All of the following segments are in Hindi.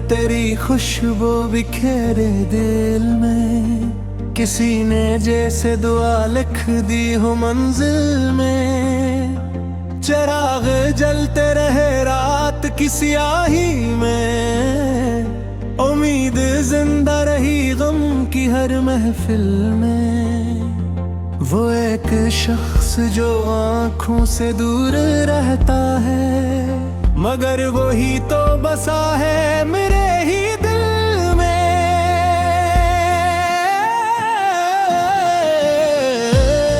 तेरी खुशबू बिखेरे दिल में, किसी ने जैसे दुआ लिख दी हो मंजिल में। चिराग जलते रहे रात की स्याही में, उम्मीद जिंदा रही गम की हर महफिल में। वो एक शख्स जो आँखों से दूर रहता है, मगर वो ही तो बसा है मेरे ही दिल में।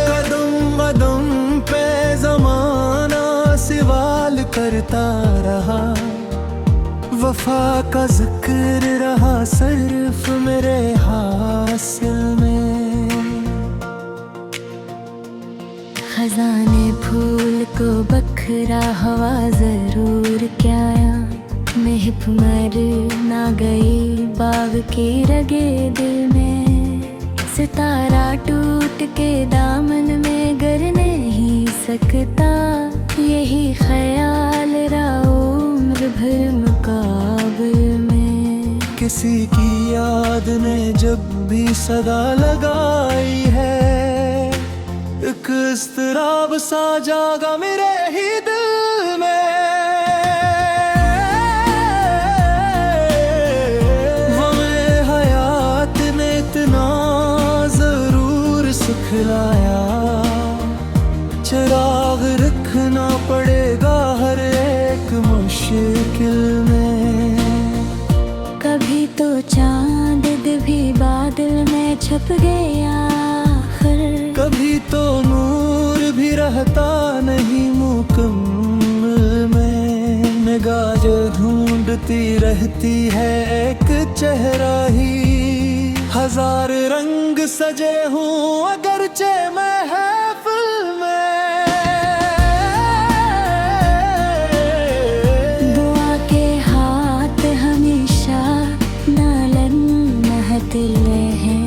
कदम कदम पे ज़माना सवाल करता रहा, वफा का जिक्र रहा सिर्फ मेरे हासिल में। खजाने फूल को बखरा हवा जरूर क्या, महक मर ना गई बाग की रगे दिल में। सितारा टूट के दामन में गर नहीं सकता, यही ख्याल रहा उम्र भर मुकाबिल में। किसी की याद ने जब भी सदा लगाई है, एक इज़्तिराब सा जागा मेरे ही दिल में। हमें हयात ने इतना जरूर सिखलाया, चिराग रखना पड़ेगा हर एक मुश्किल में। कभी तो चांद भी बादल में छप गया, कभी तो नूर भी रहता नहीं मुकम्मल में। निगाह जो ढूंढती रहती है एक चेहरा ही, हजार रंग सजे हूँ अगरचे महफिल में। दुआ के हाथ हमेशा नालन महतिले हैं,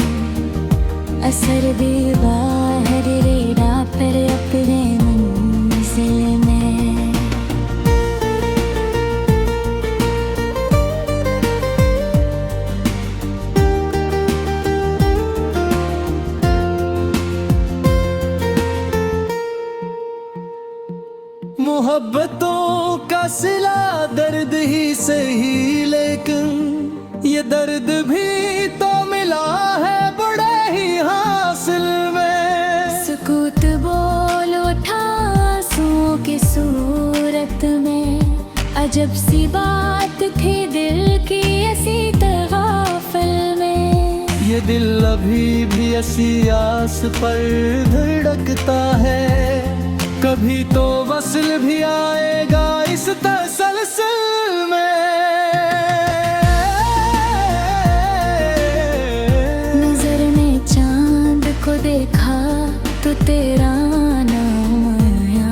असर भी बाहर रेड़ा पर अपने मंजिल में। मोहब्बतों का सिला दर्द ही सही, लेकिन ये दर्द भी तो मिला है बड़े ही हासिल में। सुकूत बोल उठा आंसुओं की सूरत में, अजब सी बात थी दिल की ऐसी तगाफल में। ये दिल अभी भी ऐसी आस पर धड़कता है, कभी तो वस्ल भी आएगा इस तसलसल में। नजर ने चांद को देखा तो तेरा नाम आया,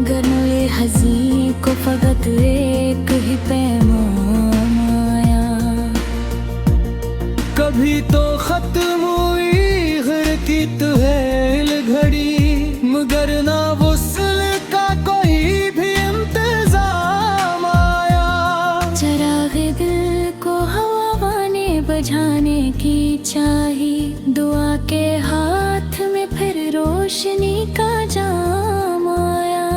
गनोए हज़ीं को फकत एक ही पैगाम आया। कभी तो खत्म हुई घर की तुहेल घड़ी, मगर ना वुसल का कोई भी इंतजाम आया। चिराग दिल को हवा ने बुझाने की चाही, दुआ के हाथ में फिर रोशनी का जाम आया।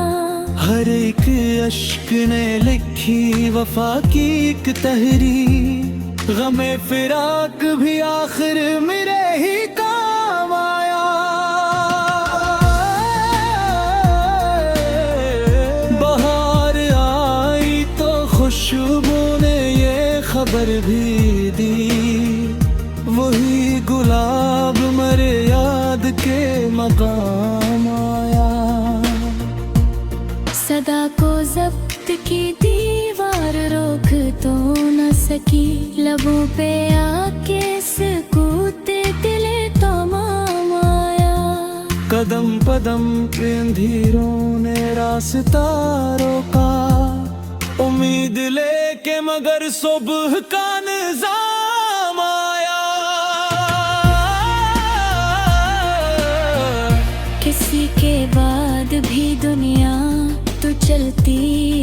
हर एक अश्क ने लिखी वफा की एक तहरीर, गमे फिराक भी आखिर मेरे ही काम आया। बहार आई तो खुशबू ने ये खबर भी दी, वही गुलाब मरे याद के मकाम आया। सदा को जब्त की दीवार रोक तो न सकी, लबों पे आके सकूते दिले तमाम आया। कदम कदम पे अंधेरों ने रास्ता रोका, उम्मीद लेके मगर सुबह का निजाम आया। किसी के बाद भी दुनिया तो चलती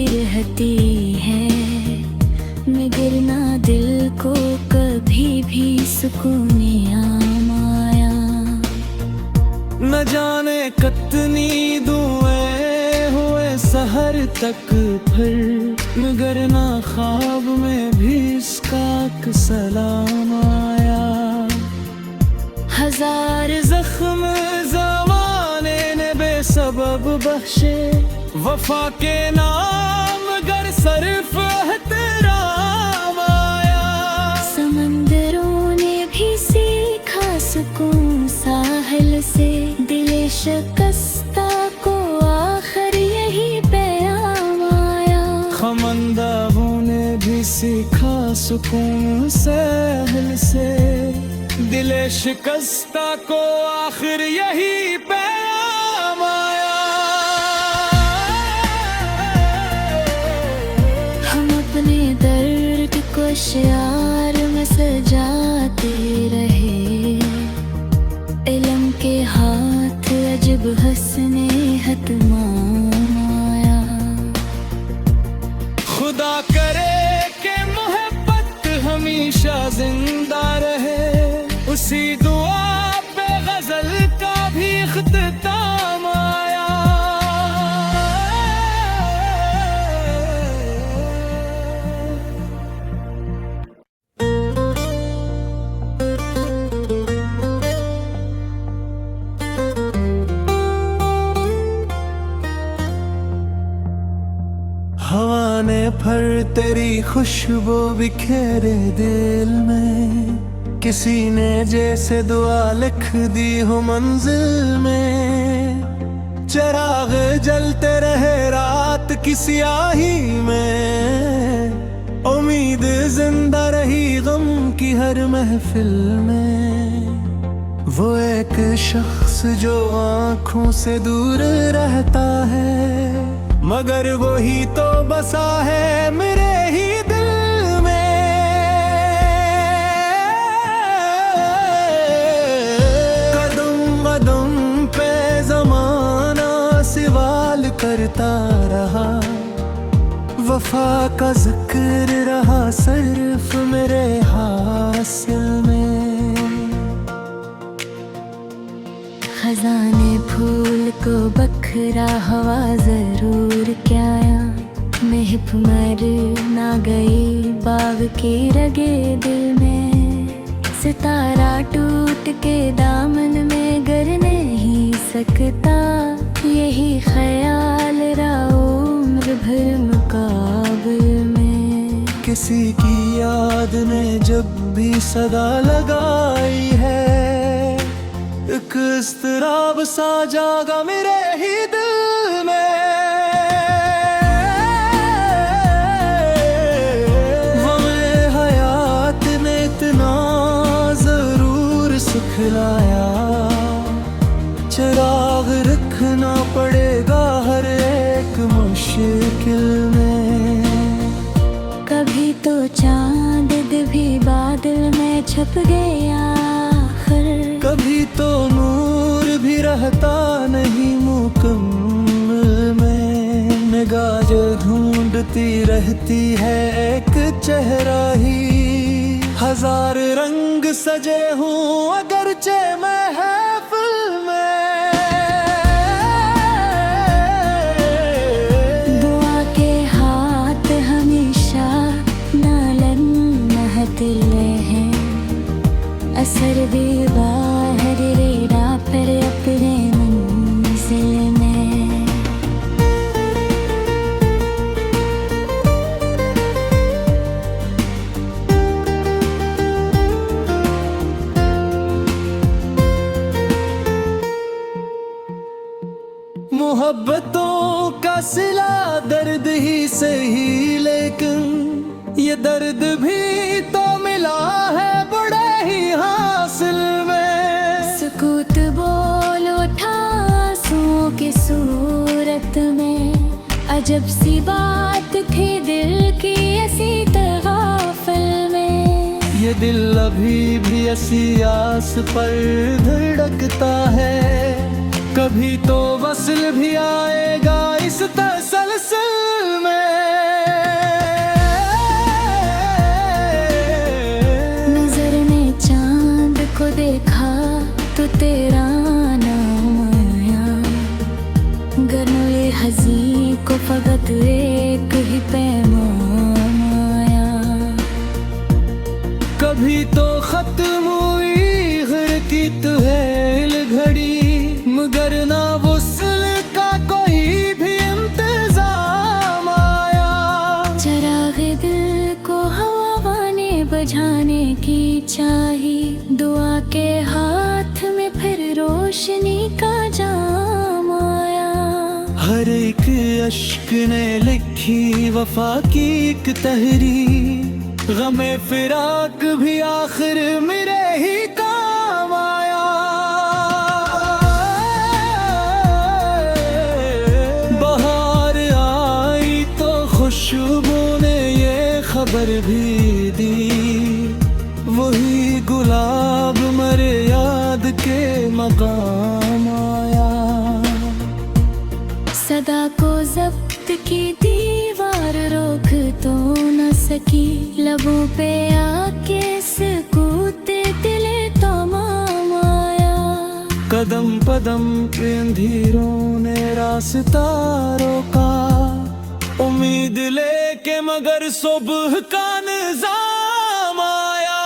रहती है, फिर ना दिल को कभी भी सुकून आया। न जाने कितनी दुआएं हुए सहर तक फिर, मगर ना ख्वाब में भी इसका सलाम आया। हजार जख्म ज़माने ने बेसबब बख्शे, वफा के नाम गर सिर्फ एहतराम आया। समंदरों ने भी सीखा सुकून साहिल से, दिले शिकस्ता को आखिर यही पैगाम आया। खमंदाहों ने भी सीखा सुकून साहिल से, दिले शिकस्ता को आखिर यही पैगाम आया। हम अपने दर्द को शियार में सजाते रहे, इल्म के हाथ अजब हंसने हतमाम आया। खुदा करे कि मोहब्बत हमेशा जिंदा रहे, उसी दुआ पे गजल का भी इख्तिताम आया। हवा ने फिर तेरी खुशबू बिखेरे दिल में, किसी ने जैसे दुआ लिख दी हो मंजिल में। चिराग जलते रहे रात की स्याही में, उम्मीद जिंदा रही गम की हर महफिल में। वो एक शख्स जो आँखों से दूर रहता है, मगर वही तो बसा है मेरे ही दिल में। कदम कदम पे ज़माना सवाल करता रहा, वफा का जिक्र रहा सिर्फ मेरे हासिल में। खजाने फूल को बखरा हवा जरूर क्या, महक मर ना गई बाग की रगे दिल में। सितारा टूट के दामन में गर नहीं सकता, यही ख्याल रहा उम्र भर मुकाबिल में। किसी की याद ने जब भी सदा लगाई है, एक इज़्तिराब सा जागा मेरे ही दिल में। हमें हयात ने इतना जरूर सिखलाया, चिराग रखना पड़ेगा हर एक मुश्किल में। कभी तो चांद भी बादल में छप गया, कभी तो नूर भी रहता नहीं मुकम्मल में। निगाह जो ढूंढती रहती है एक चेहरा ही, हजार रंग सजे हूँ अगरचे महफिल में। दुआ के हाथ हमेशा नालन महतिले हैं, असर भी बाहर रेड़ा पर अपने मंजिल में। मोहब्बतों का सिला दर्द ही सही, लेकिन ये दर्द भी तो मिला है बड़े ही हासिल में। सुकूत बोल उठा आंसुओं की सूरत में, अजब सी बात थी दिल की ऐसी तगाफल में। ये दिल अभी भी ऐसी आस पर धड़कता है, कभी तो वसल भी आएगा इस तसलसल में। तो खत्म हुई गिरती तो है घड़ी, मगर ना वुसल का कोई भी इंतजाम आया। चरागे दिल को हवा ने बुझाने की चाहिए, दुआ के हाथ में फिर रोशनी का जाम आया। हर एक अश्क ने लिखी वफा की एक तहरीर, गमे फिराक भी आखिर मेरे ही काम आया। बहार आई तो खुशबू ने ये खबर भी दी, वही गुलाब मरे याद के मकाम आया। सदा को जब्त की दीवार रोक तो न सकी, लबों पे आके सकूते दिले तमाम आया। कदम कदम पे अंधेरों ने रास्ता रोका, उम्मीद लेके मगर सुबह का निजाम आया।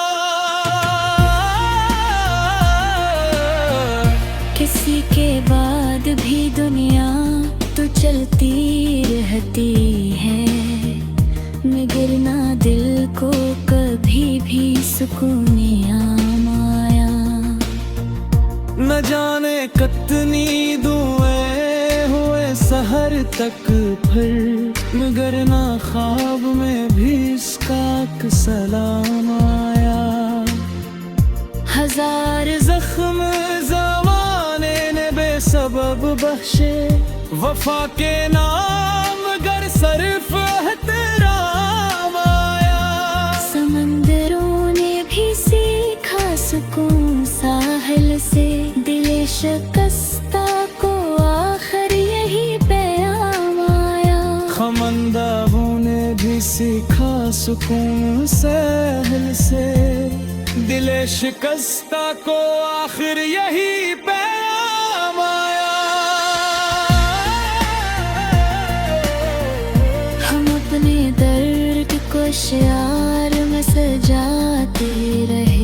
किसी के बाद भी दुनिया तो चलती रहती है, मगर ना दिल को कभी भी सुकून आम आया। न जाने कितनी दुआएं हुए सहर तक फिर, मगर ना ख्वाब में भी इसका सलाम आया। हजार जख्म ज़माने ने बेसबब बख्शे, वफा के नाम गर सिर्फ एहतराम आया। समंदरों ने भी सीखा सुकून साहिल से, दिले शिकस्ता को आखिर यही पैगाम आया। खमंदाओं ने भी सीखा सुकून साहिल से, दिले शिकस्ता को आखिर यही पैगाम आया। हम अपने दर्द को शियार में सजाते रहे,